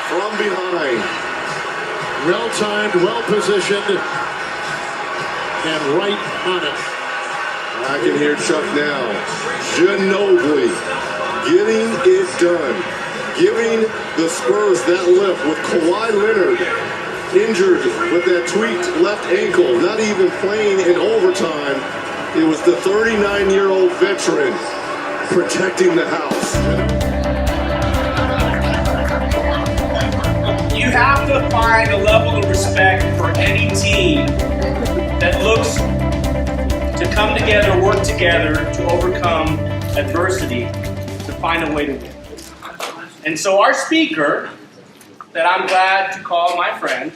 from behind. Well-timed, well-positioned, and right on it. I can hear Chuck now. Ginobili getting it done. Giving the Spurs that lift with Kawhi Leonard injured with that tweaked left ankle. Not even playing in overtime. It was the 39-year-old veteran protecting the house. You have to find a level of respect for any team that looks to come together, work together to overcome adversity, to find a way to win. And so our speaker, that I'm glad to call my friend,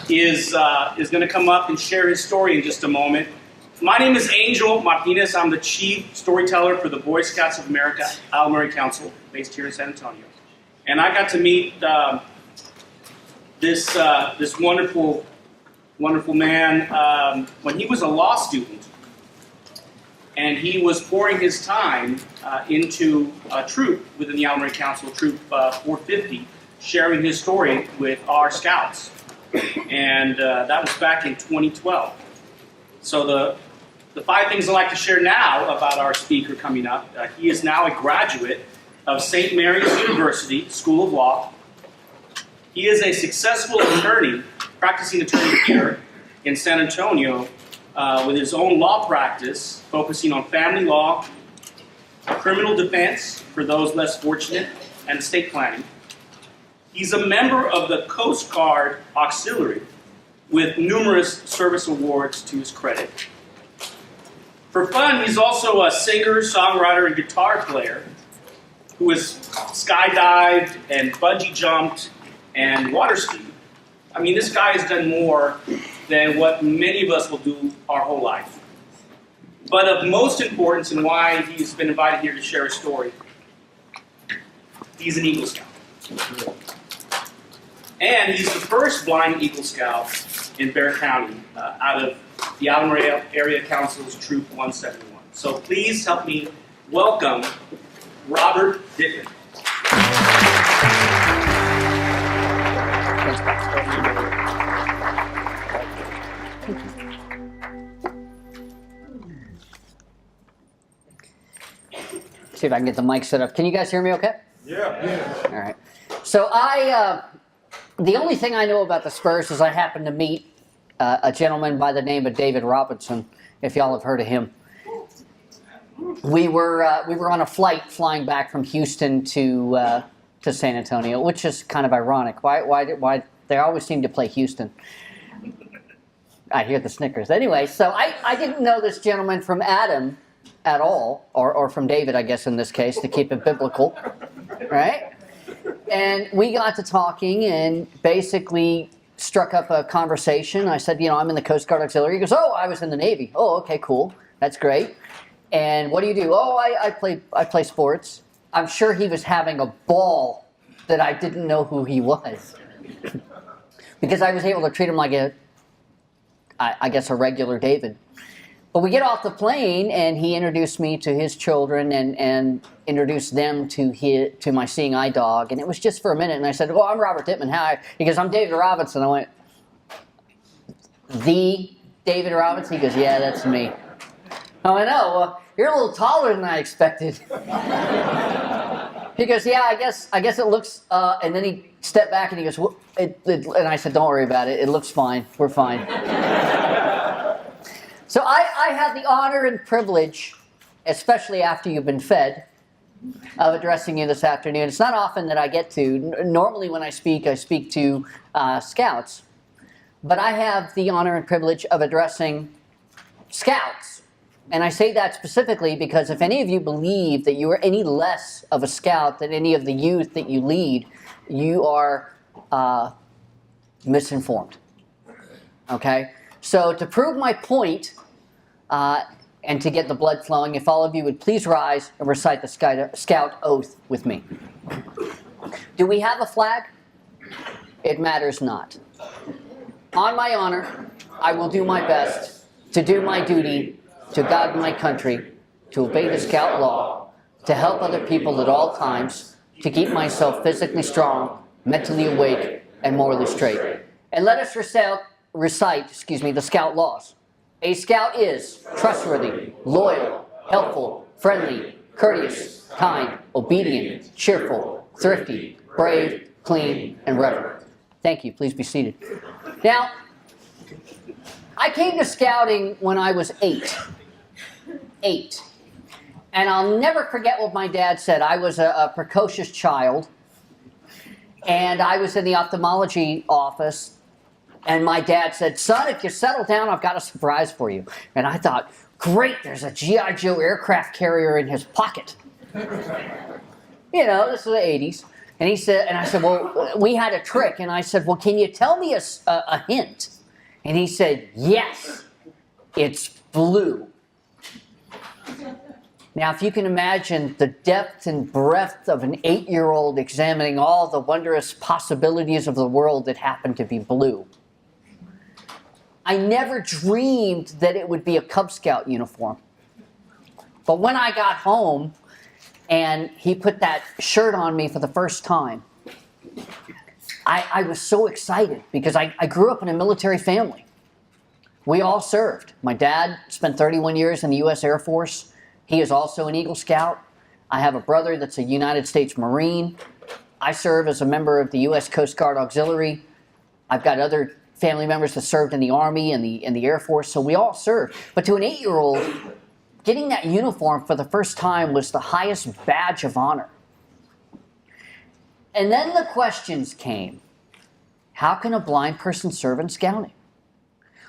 is going to come up and share his story in just a moment. My name is Angel Martinez. I'm the chief storyteller for the Boy Scouts of America Alumni Council, based here in San Antonio. And I got to meet this wonderful man when he was a law student, and he was pouring his time into a troop within the Alumni Council, Troop 450, sharing his story with our scouts. And that was back in 2012. So the 5 things I'd like to share now about our speaker coming up. He is now a graduate of St. Mary's University School of Law. He is a successful attorney, practicing attorney here in San Antonio with his own law practice, focusing on family law, criminal defense for those less fortunate, and estate planning. He's a member of the Coast Guard Auxiliary with numerous service awards to his credit. For fun, he's also a singer, songwriter, and guitar player who has skydived and bungee jumped and water skied. I mean, this guy has done more than what many of us will do our whole life. But of most importance, and why he's been invited here to share his story, he's an Eagle Scout. And he's the first blind Eagle Scout in Bexar County out of the Alumni Area Council's Troop 171. So please help me welcome Robert Dittman. See if I can get the mic set up. Can you guys hear me okay? Yeah. All right. So the only thing I know about the Spurs is I happened to meet a gentleman by the name of David Robinson, if y'all have heard of him. We were on a flight flying back from Houston to San Antonio, which is kind of ironic. Why they always seem to play Houston? I hear the snickers. Anyway, so I didn't know this gentleman from Adam at all, or from David, I guess in this case, to keep it biblical, right? And we got to talking and basically struck up a conversation. I said, I'm in the Coast Guard Auxiliary. He goes, oh, I was in the Navy. Oh, okay, cool. That's great. And what do you do? Oh, I play sports. I'm sure he was having a ball that I didn't know who he was. Because I was able to treat him like I guess a regular David. But we get off the plane, and he introduced me to his children and introduced them to my seeing eye dog. And it was just for a minute. And I said, I'm Robert Dittman. Hi. He goes, I'm David Robinson. I went, the David Robinson? He goes, yeah, that's me. I went, oh, well, you're a little taller than I expected. He goes, yeah, I guess it looks, and then he stepped back and he goes, well, and I said, don't worry about it. It looks fine. We're fine. So I have the honor and privilege, especially after you've been fed, of addressing you this afternoon. It's not often that I get to. Normally when I speak to scouts. But I have the honor and privilege of addressing scouts. And I say that specifically because if any of you believe that you are any less of a scout than any of the youth that you lead, you are misinformed. Okay? So to prove my point, and to get the blood flowing, if all of you would please rise and recite the scout oath with me. Do we have a flag? It matters not. On my honor, I will do my best to do my duty to God and my country, to obey the scout law, to help other people at all times, to keep myself physically strong, mentally awake, and morally straight. And let us recite the Scout laws. A Scout is trustworthy, loyal, helpful, friendly, courteous, kind, obedient, cheerful, thrifty, brave, clean, and reverent. Thank you. Please be seated. Now, I came to Scouting when I was 8. 8. And I'll never forget what my dad said. I was a precocious child, and I was in the ophthalmology office, and my dad said, "Son, if you settle down, I've got a surprise for you." And I thought, great, there's a G.I. Joe aircraft carrier in his pocket. You know, this was the 80s. And he said, and I said, well, we had a trick. And I said, well, can you tell me a hint? And he said, yes, it's blue. Now, if you can imagine the depth and breadth of an 8-year-old examining all the wondrous possibilities of the world that happened to be blue. I never dreamed that it would be a Cub Scout uniform. But when I got home and he put that shirt on me for the first time, I was so excited because I grew up in a military family. We all served. My dad spent 31 years in the U.S. Air Force. He is also an Eagle Scout. I have a brother that's a United States Marine. I serve as a member of the U.S. Coast Guard Auxiliary. I've got other family members that served in the Army and the Air Force, so we all served. But to an 8-year-old, getting that uniform for the first time was the highest badge of honor. And then the questions came. How can a blind person serve in Scouting?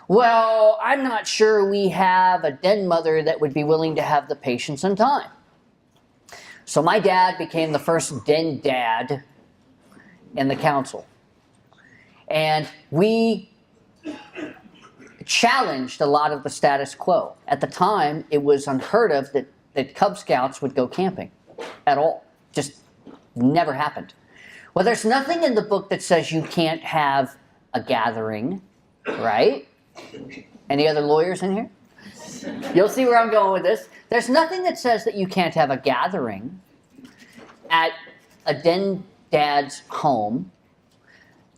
Well, I'm not sure we have a den mother that would be willing to have the patience and time. So my dad became the first den dad in the council. And we challenged a lot of the status quo. At the time, it was unheard of that Cub Scouts would go camping at all. Just never happened. Well, there's nothing in the book that says you can't have a gathering, right? Any other lawyers in here? You'll see where I'm going with this. There's nothing that says that you can't have a gathering at a den dad's home.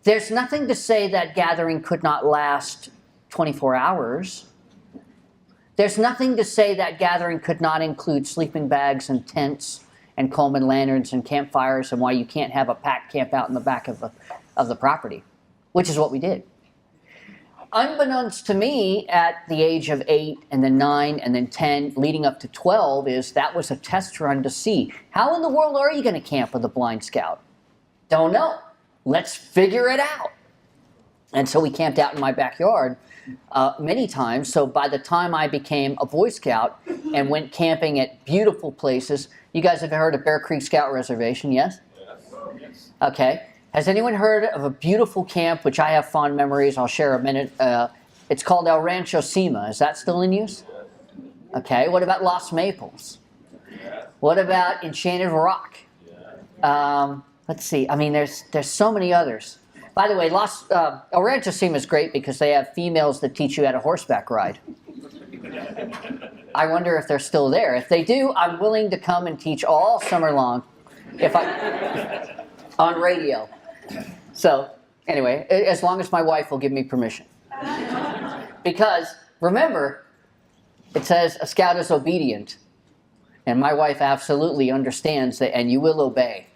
There's nothing to say that gathering could not last 24 hours. There's nothing to say that gathering could not include sleeping bags and tents and Coleman lanterns and campfires and why you can't have a pack camp out in the back of the property, which is what we did. Unbeknownst to me, at the age of 8 and then 9 and then 10, leading up to 12, is that was a test run to see how in the world are you going to camp with a blind scout? Don't know. Let's figure it out. And so we camped out in my backyard many times. So by the time I became a Boy Scout and went camping at beautiful places, you guys have heard of Bear Creek Scout Reservation, yes? Yes. Okay. Has anyone heard of a beautiful camp, which I have fond memories, I'll share a minute. It's called El Rancho Cima. Is that still in use? Okay. What about Los Maples? What about Enchanted Rock? Let's see. I mean, there's so many others. By the way, El Rancho Cima is great because they have females that teach you how to horseback ride. I wonder if they're still there. If they do, I'm willing to come and teach all summer long on radio. So, anyway, as long as my wife will give me permission. Because, remember, it says a scout is obedient. And my wife absolutely understands that, and you will obey.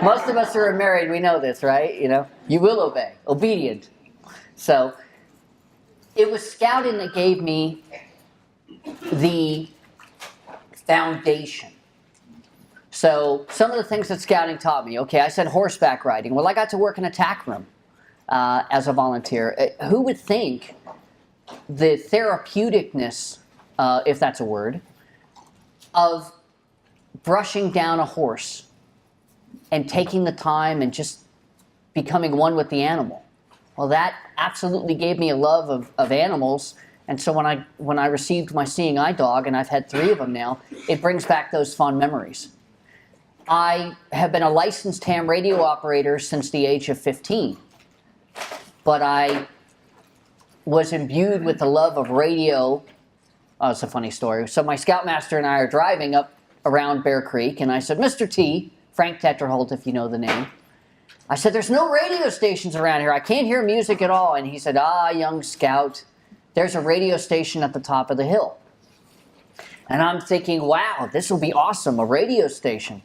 Most of us who are married, we know this, right? You know, you will obey. Obedient. So, it was scouting that gave me the foundation. So some of the things that scouting taught me, okay, I said horseback riding. Well, I got to work in a tack room as a volunteer. Who would think the therapeuticness, if that's a word, of brushing down a horse and taking the time and just becoming one with the animal? Well, that absolutely gave me a love of animals. And so when I received my seeing eye dog, and I've had 3 of them now, it brings back those fond memories. I have been a licensed ham radio operator since the age of 15. But I was imbued with the love of radio. Oh, it's a funny story. So my scoutmaster and I are driving up around Bear Creek, and I said, Mr. T, Frank Tetterholt, if you know the name, I said, there's no radio stations around here. I can't hear music at all. And he said, young scout, there's a radio station at the top of the hill. And I'm thinking, wow, this will be awesome, a radio station.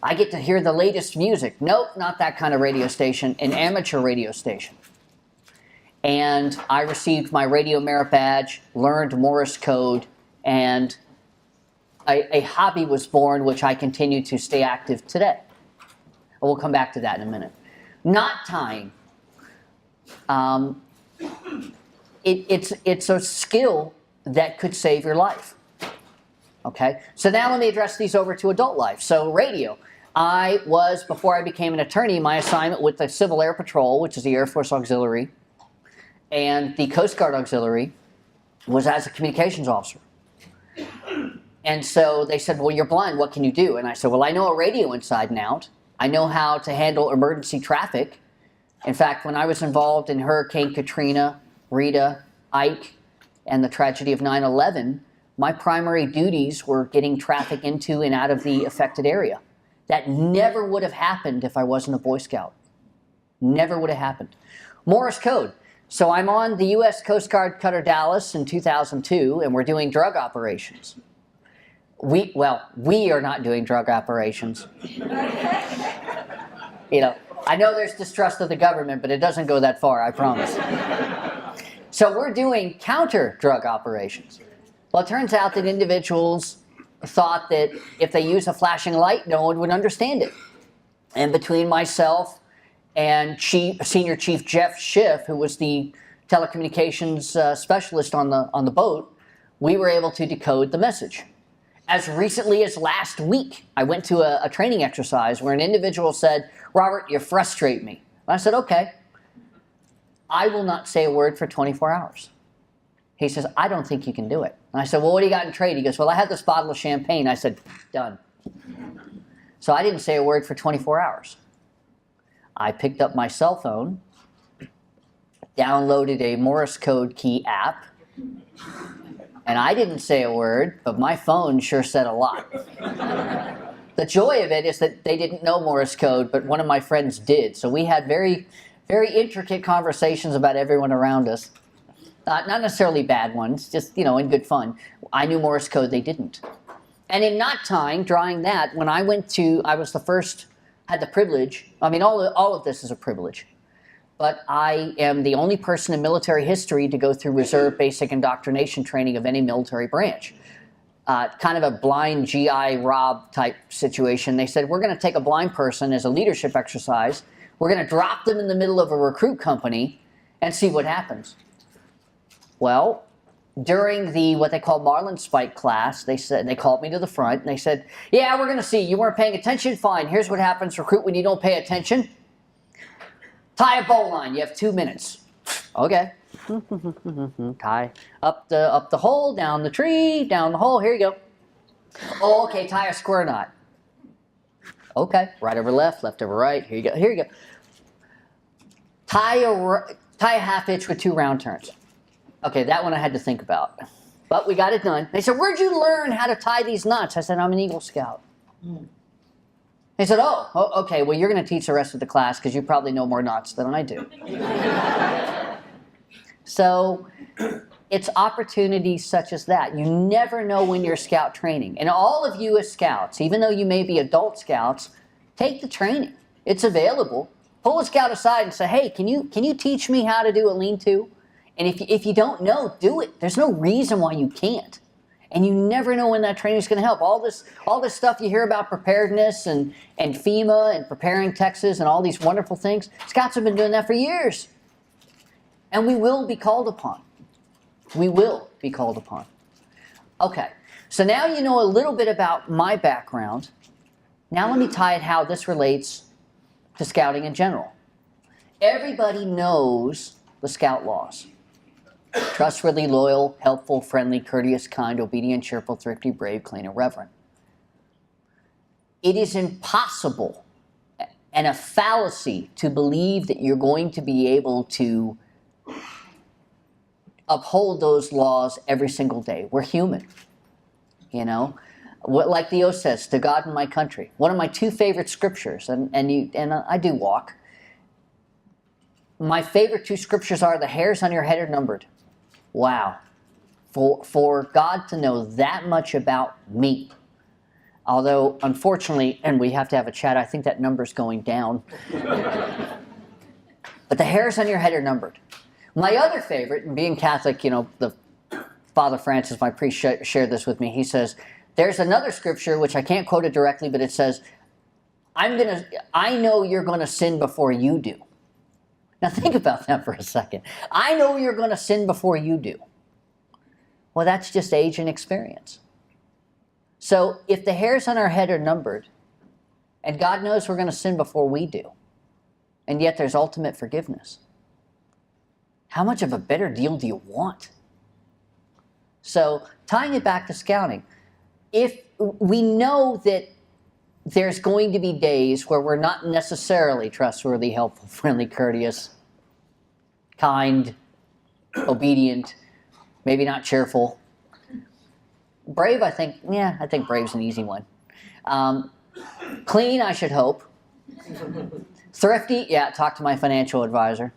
I get to hear the latest music. Nope, not that kind of radio station, an amateur radio station. And I received my radio merit badge, learned Morse code, and a hobby was born, which I continue to stay active today. We'll come back to that in a minute. Knot tying. It's a skill that could save your life. Okay, so now let me address these over to adult life. So radio. I was, before I became an attorney, my assignment with the Civil Air Patrol, which is the Air Force Auxiliary, and the Coast Guard Auxiliary, was as a communications officer. And so they said, well, you're blind, what can you do? And I said, well, I know a radio inside and out. I know how to handle emergency traffic. In fact, when I was involved in Hurricane Katrina, Rita, Ike, and the tragedy of 9/11, my primary duties were getting traffic into and out of the affected area. That never would have happened if I wasn't a Boy Scout. Never would have happened. Morse code. So I'm on the U.S. Coast Guard Cutter Dallas in 2002, and we're doing drug operations. We are not doing drug operations. You know, I know there's distrust of the government, but it doesn't go that far, I promise. So we're doing counter-drug operations. Well, it turns out that individuals thought that if they use a flashing light, no one would understand it. And between myself and Senior Chief Jeff Schiff, who was the telecommunications specialist on the boat, we were able to decode the message. As recently as last week, I went to a training exercise where an individual said, Robert, you frustrate me. And I said, okay, I will not say a word for 24 hours. He says, I don't think you can do it. And I said, well, what do you got in trade? He goes, well, I have this bottle of champagne. I said, done. So I didn't say a word for 24 hours. I picked up my cell phone, downloaded a Morse code key app, and I didn't say a word, but my phone sure said a lot. The joy of it is that they didn't know Morse code, but one of my friends did. So we had very, very intricate conversations about everyone around us. Not necessarily bad ones, just, in good fun. I knew Morse code, they didn't. And in knot tying, drawing that, when I was the first, had the privilege, all of this is a privilege, but I am the only person in military history to go through reserve basic indoctrination training of any military branch. Kind of a blind GI Rob type situation. They said, we're going to take a blind person as a leadership exercise, we're going to drop them in the middle of a recruit company and see what happens. Well, during what they call Marlin Spike class, they called me to the front and they said, yeah, we're going to see. You weren't paying attention? Fine. Here's what happens, recruit, when you don't pay attention. Tie a bowline. You have 2 minutes. Okay. Tie up the hole, down the tree, down the hole. Here you go. Oh, okay. Tie a square knot. Okay. Right over left, left over right. Here you go. Here you go. Tie a half hitch with 2 round turns. Okay, that one I had to think about. But we got it done. They said, where'd you learn how to tie these knots? I said, I'm an Eagle Scout. They said, oh, okay, well, you're going to teach the rest of the class because you probably know more knots than I do. So it's opportunities such as that. You never know when you're scout training. And all of you as scouts, even though you may be adult scouts, take the training. It's available. Pull a scout aside and say, hey, can you teach me how to do a lean-to? And if you don't know, do it. There's no reason why you can't. And you never know when that training is going to help. All this stuff you hear about preparedness and FEMA and preparing Texas and all these wonderful things, scouts have been doing that for years. And we will be called upon. We will be called upon. Okay, so now you know a little bit about my background. Now let me tie it how this relates to scouting in general. Everybody knows the scout laws. Trustworthy, loyal, helpful, friendly, courteous, kind, obedient, cheerful, thrifty, brave, clean, and reverent. It is impossible and a fallacy to believe that you're going to be able to uphold those laws every single day. We're human, What, like the oath says, to God and my country. One of my two favorite scriptures, and I do walk. My favorite two scriptures are the hairs on your head are numbered. Wow. For God to know that much about me. Although, unfortunately, and we have to have a chat, I think that number's going down. But the hairs on your head are numbered. My other favorite, and being Catholic, you know, the Father Francis, my priest, shared this with me. He says, there's another scripture, which I can't quote it directly, but it says, I know you're going to sin before you do. Now think about that for a second. I know you're going to sin before you do. Well, that's just age and experience. So if the hairs on our head are numbered, and God knows we're going to sin before we do, and yet there's ultimate forgiveness, how much of a better deal do you want? So tying it back to scouting, if we know that there's going to be days where we're not necessarily trustworthy, helpful, friendly, courteous, kind, obedient, maybe not cheerful. Brave, I think brave's an easy one. Clean, I should hope. Thrifty, yeah, talk to my financial advisor.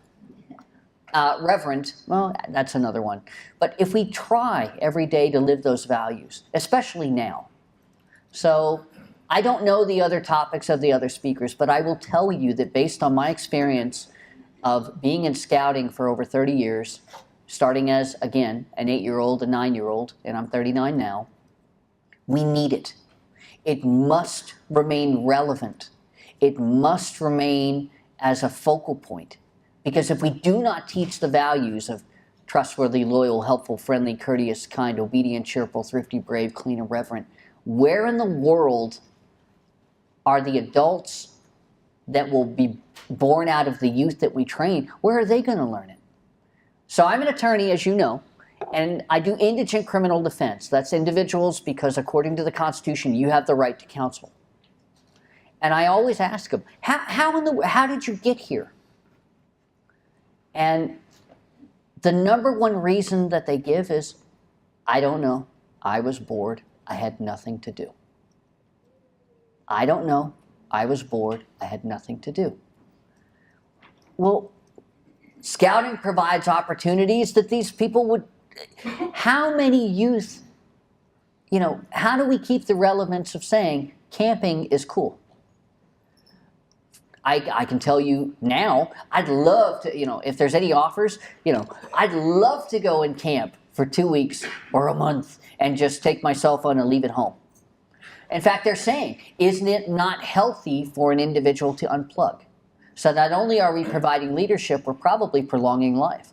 Reverent, well, that's another one. But if we try every day to live those values, especially now. So I don't know the other topics of the other speakers, but I will tell you that based on my experience of being in scouting for over 30 years, starting as, again, an 8-year-old, a 9-year-old, and I'm 39 now, we need it. It must remain relevant. It must remain as a focal point. Because if we do not teach the values of trustworthy, loyal, helpful, friendly, courteous, kind, obedient, cheerful, thrifty, brave, clean, and reverent, where in the world are the adults that will be born out of the youth that we train, where are they going to learn it? So I'm an attorney, as you know, and I do indigent criminal defense. That's individuals because according to the Constitution, you have the right to counsel. And I always ask them, how did you get here? And the number one reason that they give is, I don't know, I was bored, I had nothing to do. I don't know, I was bored, I had nothing to do. Well, scouting provides opportunities that these people would, how many youth, how do we keep the relevance of saying camping is cool? I can tell you now, I'd love to, if there's any offers, I'd love to go and camp for 2 weeks or a month and just take my cell phone and leave it home. In fact, they're saying, isn't it not healthy for an individual to unplug? So not only are we providing leadership, we're probably prolonging life.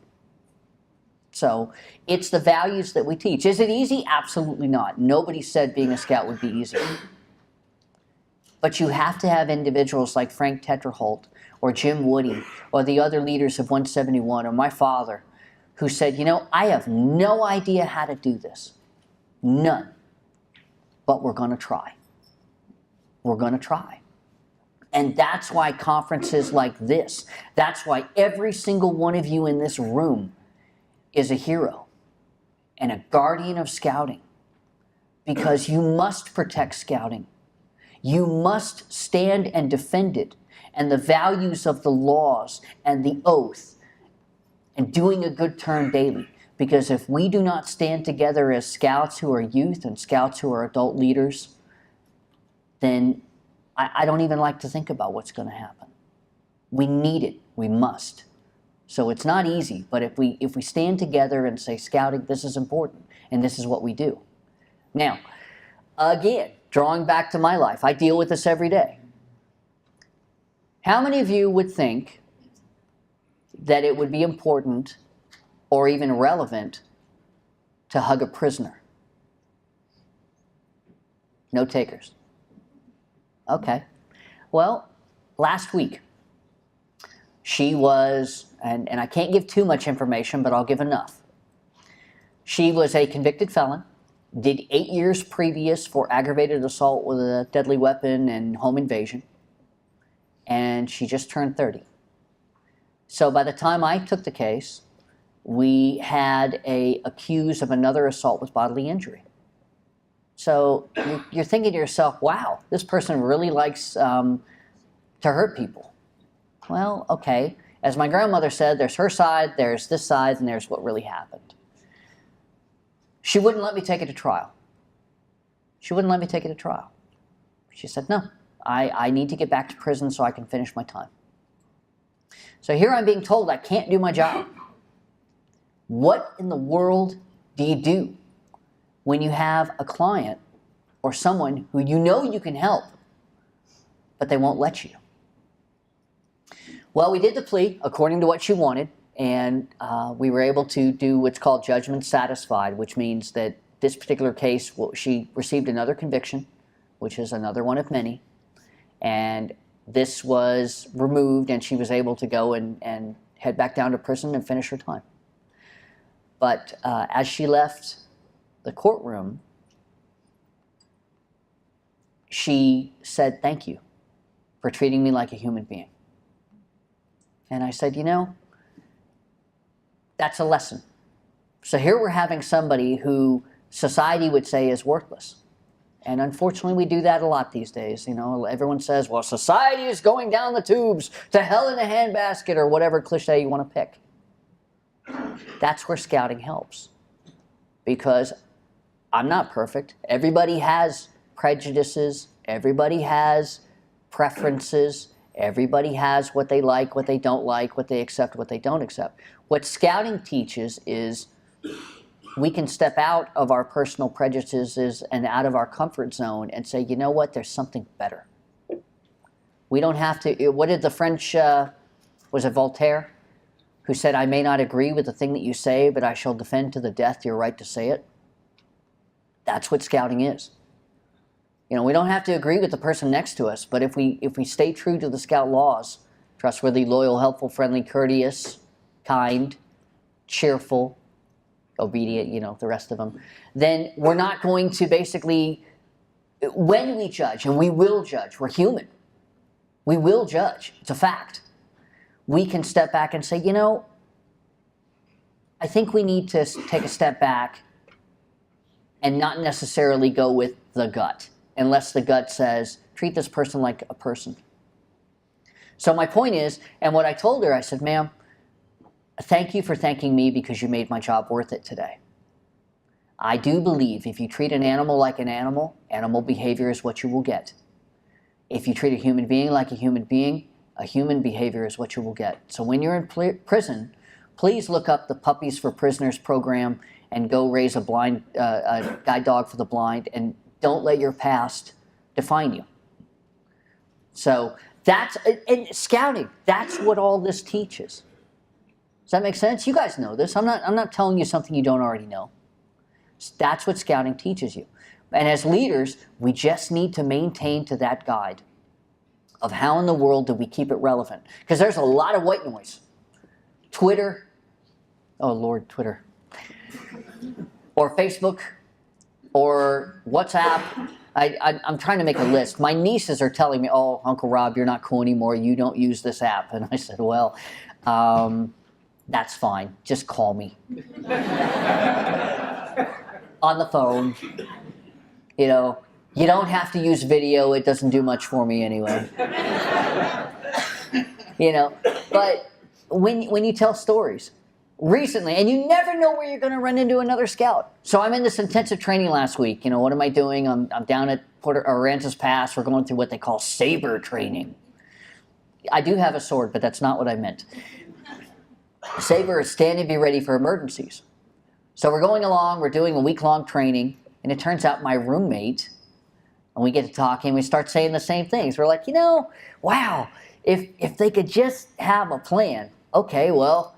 So it's the values that we teach. Is it easy? Absolutely not. Nobody said being a scout would be easy. But you have to have individuals like Frank Tetraholt or Jim Woody or the other leaders of 171 or my father who said, I have no idea how to do this. None. But we're going to try. We're going to try. And that's why conferences like this, that's why every single one of you in this room is a hero and a guardian of scouting. Because you must protect scouting. You must stand and defend it, and the values of the laws and the oath, and doing a good turn daily. Because if we do not stand together as scouts who are youth and scouts who are adult leaders, then I don't even like to think about what's going to happen. We need it. We must. So it's not easy, but if we stand together and say, scouting, this is important, and this is what we do. Now, again, drawing back to my life, I deal with this every day. How many of you would think that it would be important or even relevant to hug a prisoner? No takers. Okay. Well, last week, she was, and I can't give too much information, but I'll give enough. She was a convicted felon. Did 8 years previous for aggravated assault with a deadly weapon and home invasion. And she just turned 30. So by the time I took the case, we had a accused of another assault with bodily injury. So you're thinking to yourself, wow, this person really likes to hurt people. Well, okay. As my grandmother said, there's her side, there's this side, and there's what really happened. She wouldn't let me take it to trial. She wouldn't let me take it to trial. She said, no, I need to get back to prison so I can finish my time. So here I'm being told I can't do my job. What in the world do you do when you have a client or someone who you know you can help, but they won't let you? Well, we did the plea according to what she wanted, and we were able to do what's called judgment satisfied, which means that this particular case, she received another conviction, which is another one of many, and this was removed, and she was able to go and head back down to prison and finish her time. But as she left the courtroom, she said, thank you for treating me like a human being. And I said, you know, that's a lesson. So here we're having somebody who society would say is worthless. And unfortunately, we do that a lot these days. You know, everyone says, well, society is going down the tubes, to hell in a handbasket, or whatever cliche you want to pick. That's where scouting helps. Because I'm not perfect. Everybody has prejudices. Everybody has preferences. Everybody has what they like, what they don't like, what they accept, what they don't accept. What scouting teaches is we can step out of our personal prejudices and out of our comfort zone and say, you know what, there's something better. We don't have to, what did the French, was it Voltaire, who said, I may not agree with the thing that you say, but I shall defend to the death your right to say it? That's what scouting is. You know, we don't have to agree with the person next to us, but if we stay true to the Scout laws, trustworthy, loyal, helpful, friendly, courteous, kind, cheerful, obedient, you know, the rest of them, then we're not going to basically, when we judge, and we will judge, we're human, we will judge, it's a fact, we can step back and say, you know, I think we need to take a step back and not necessarily go with the gut, unless the gut says, treat this person like a person. So my point is, and what I told her, I said, ma'am, thank you for thanking me because you made my job worth it today. I do believe if you treat an animal like an animal, animal behavior is what you will get. If you treat a human being like a human being, a human behavior is what you will get. So when you're in prison, please look up the Puppies for Prisoners program and go raise a guide dog for the blind, and don't let your past define you. So that's, and scouting, that's what all this teaches. Does that make sense? You guys know this. I'm not telling you something you don't already know. That's what scouting teaches you. And as leaders, we just need to maintain to that guide of how in the world do we keep it relevant. Because there's a lot of white noise. Twitter, oh Lord, Twitter. Or Facebook, or WhatsApp. I'm trying to make a list. My nieces are telling me, oh, Uncle Rob, you're not cool anymore. You don't use this app. And I said, well, that's fine. Just call me. On the phone. You know, you don't have to use video. It doesn't do much for me anyway. You know, but when you tell stories, recently, and you never know where you're going to run into another scout. So I'm in this intensive training last week. You know, what am I doing? I'm down at Aransas Pass. We're going through what they call saber training. I do have a sword, but that's not what I meant. Saber is stand and be ready for emergencies. So we're going along, we're doing a week-long training, and it turns out my roommate, and we get to talking, we start saying the same things. We're like, you know, wow, if they could just have a plan. Okay, well,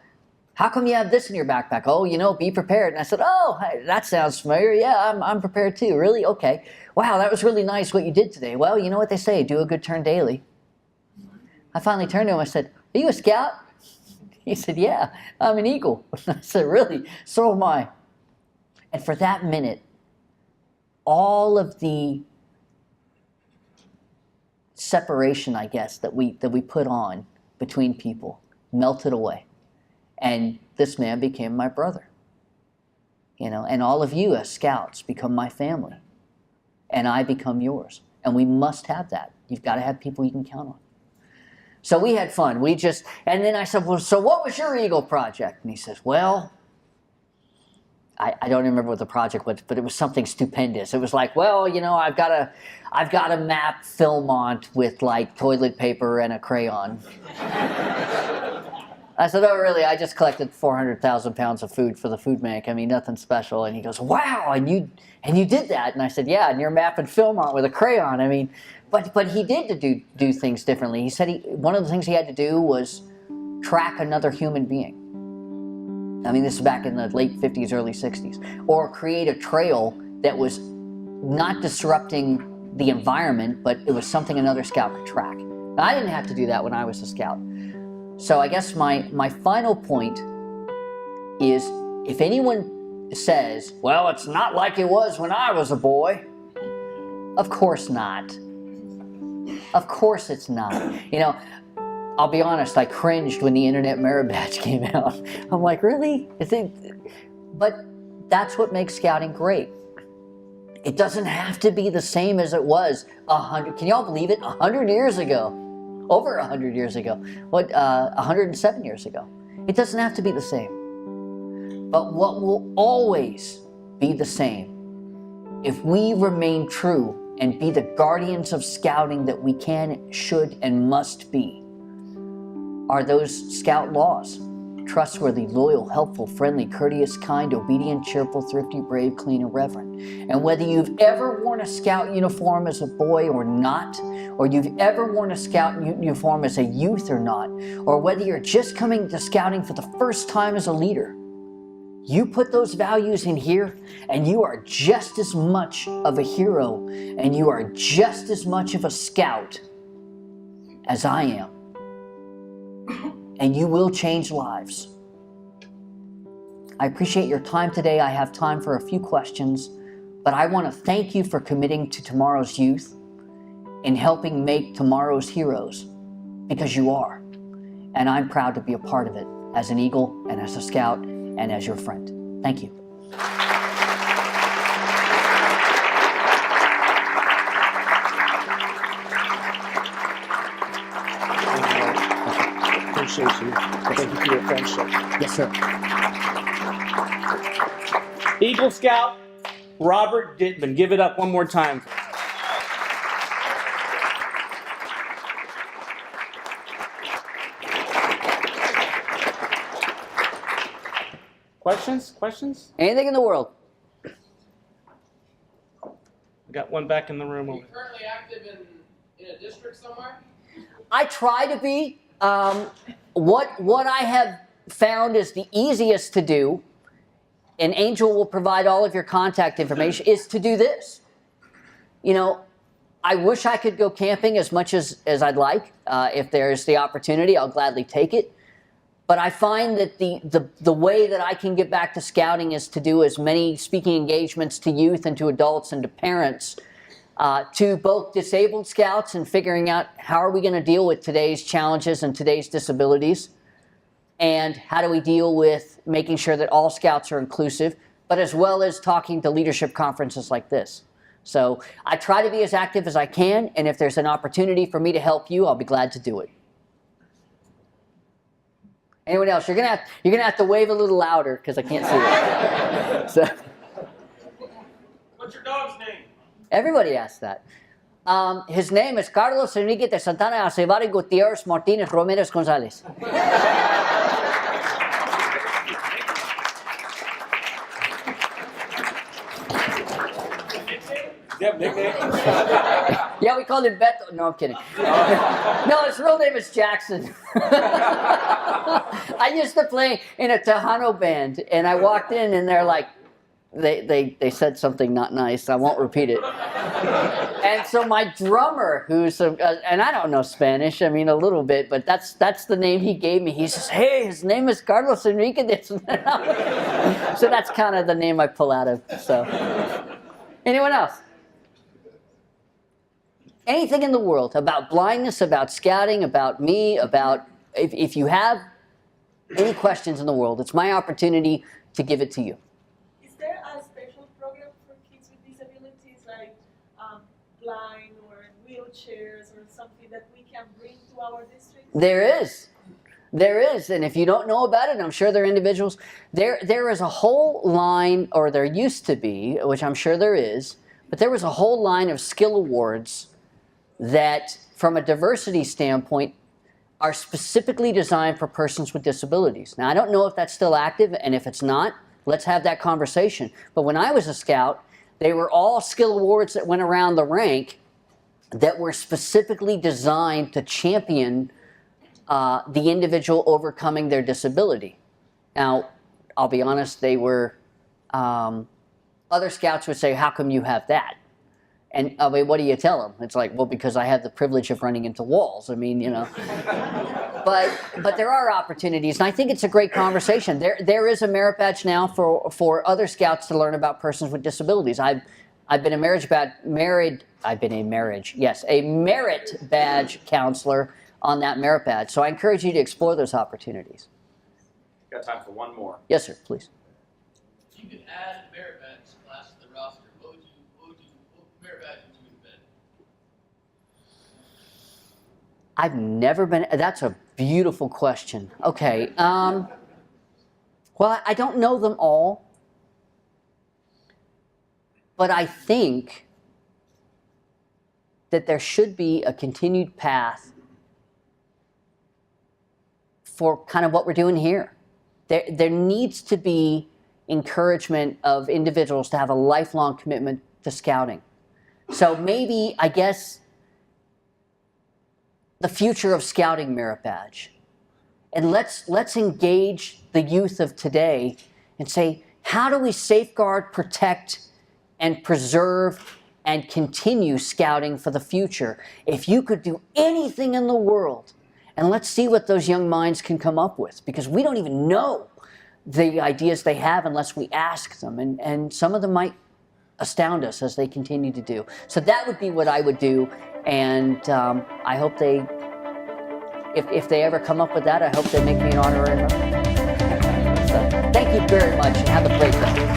how come you have this in your backpack? Oh, you know, be prepared. And I said, oh, that sounds familiar. Yeah, I'm prepared too. Really? Okay. Wow, that was really nice what you did today. Well, you know what they say, do a good turn daily. I finally turned to him, I said, are you a scout? He said, yeah, I'm an Eagle. I said, really? So am I. And for that minute, all of the separation, I guess, that we put on between people melted away. And this man became my brother. You know, and all of you as scouts become my family. and I become yours. And we must have that. You've got to have people you can count on. So we had fun. And then I said, well, so what was your Eagle project? And he says, well, I don't remember what the project was, but it was something stupendous. It was like, well, I've got a map Philmont with like toilet paper and a crayon. I said, oh, really? I just collected 400,000 pounds of food for the food bank. I mean, nothing special. And he goes, wow, and you did that? And I said, yeah, and you're mapping Philmont with a crayon. I mean, but he did do things differently. He said one of the things he had to do was track another human being. I mean, this is back in the late 50s, early 60s. Or create a trail that was not disrupting the environment, but it was something another scout could track. Now, I didn't have to do that when I was a scout. So I guess my final point is, if anyone says, well, it's not like it was when I was a boy, of course not. Of course it's not. I'll be honest, I cringed when the Internet Merit Badge came out. I'm like, really? But that's what makes scouting great. It doesn't have to be the same as it was 100, can y'all believe it? 100 years ago. Over 100 years ago. 107 years ago. It doesn't have to be the same. But what will always be the same, if we remain true and be the guardians of scouting that we can, should, and must be, are those scout laws. Trustworthy, loyal, helpful, friendly, courteous, kind, obedient, cheerful, thrifty, brave, clean, and reverent. And whether you've ever worn a scout uniform as a boy or not, or you've ever worn a scout uniform as a youth or not, or whether you're just coming to scouting for the first time as a leader, you put those values in here and you are just as much of a hero and you are just as much of a scout as I am. And you will change lives. I appreciate your time today. I have time for a few questions, but I want to thank you for committing to tomorrow's youth and helping make tomorrow's heroes, because you are. And I'm proud to be a part of it as an Eagle and as a Scout and as your friend. Thank you. Appreciate you. Thank you for your friendship. Yes, sir. Eagle Scout Robert Dittman. Give it up one more time. Questions? Anything in the world. We got one back in the room. Are you currently active in a district somewhere? I try to be. What I have found is the easiest to do, and Angel will provide all of your contact information, is to do this. I wish I could go camping as much as I'd like. If there's the opportunity, I'll gladly take it. But I find that the way that I can get back to scouting is to do as many speaking engagements to youth and to adults and to parents, to both disabled scouts and figuring out how are we going to deal with today's challenges and today's disabilities, and how do we deal with making sure that all scouts are inclusive, but as well as talking to leadership conferences like this. So I try to be as active as I can, and if there's an opportunity for me to help you, I'll be glad to do it. Anyone else? You're gonna have to wave a little louder because I can't see it. So, What's your dog's name? everybody asks that. His name is Carlos Enrique de Santana Acevar y Gutierrez Martinez Ramirez Gonzalez. Yeah, we called him Beto. No, I'm kidding. No, his real name is Jackson. I used to play in a Tejano band, and I walked in, and they're like, they said something not nice. I won't repeat it. And so my drummer, who's and I don't know Spanish, I mean a little bit, but that's the name he gave me. He says, "Hey, his name is Carlos Enrique." So that's kind of the name I pull out of. So, anyone else? Anything in the world about blindness, about scouting, about me, about if you have any questions in the world, it's my opportunity to give it to you. Is there a special program for kids with disabilities, like wheelchairs or something that we can bring to our district? There is, and if you don't know about it, I'm sure there are individuals. There is a whole line, or there used to be, which I'm sure there is, but there was a whole line of skill awards that, from a diversity standpoint, are specifically designed for persons with disabilities. Now, I don't know if that's still active, and if it's not, let's have that conversation. But when I was a scout, they were all skill awards that went around the rank that were specifically designed to champion the individual overcoming their disability. Now, I'll be honest, they were, other scouts would say, how come you have that? And I mean, what do you tell them? It's like, well, because I have the privilege of running into walls. I mean, you know. But there are opportunities, and I think it's a great conversation. There is a merit badge now for other scouts to learn about persons with disabilities. I've been a merit badge counselor on that merit badge. So I encourage you to explore those opportunities. Got time for one more. Yes, sir, please. If you could add a merit badge class to the roster, what merit badge would you invent? I've never been, that's a beautiful question. Okay, well, I don't know them all, but I think that there should be a continued path for kind of what we're doing here. There needs to be encouragement of individuals to have a lifelong commitment to scouting. So maybe, I guess, the future of scouting merit badge. And let's engage the youth of today and say, how do we safeguard, protect, and preserve and continue scouting for the future? If you could do anything in the world, and let's see what those young minds can come up with, because we don't even know the ideas they have unless we ask them, and some of them might astound us as they continue to do. So that would be what I would do, and I hope they, if they ever come up with that, I hope they make me an honorary member. So thank you very much, and have a great day.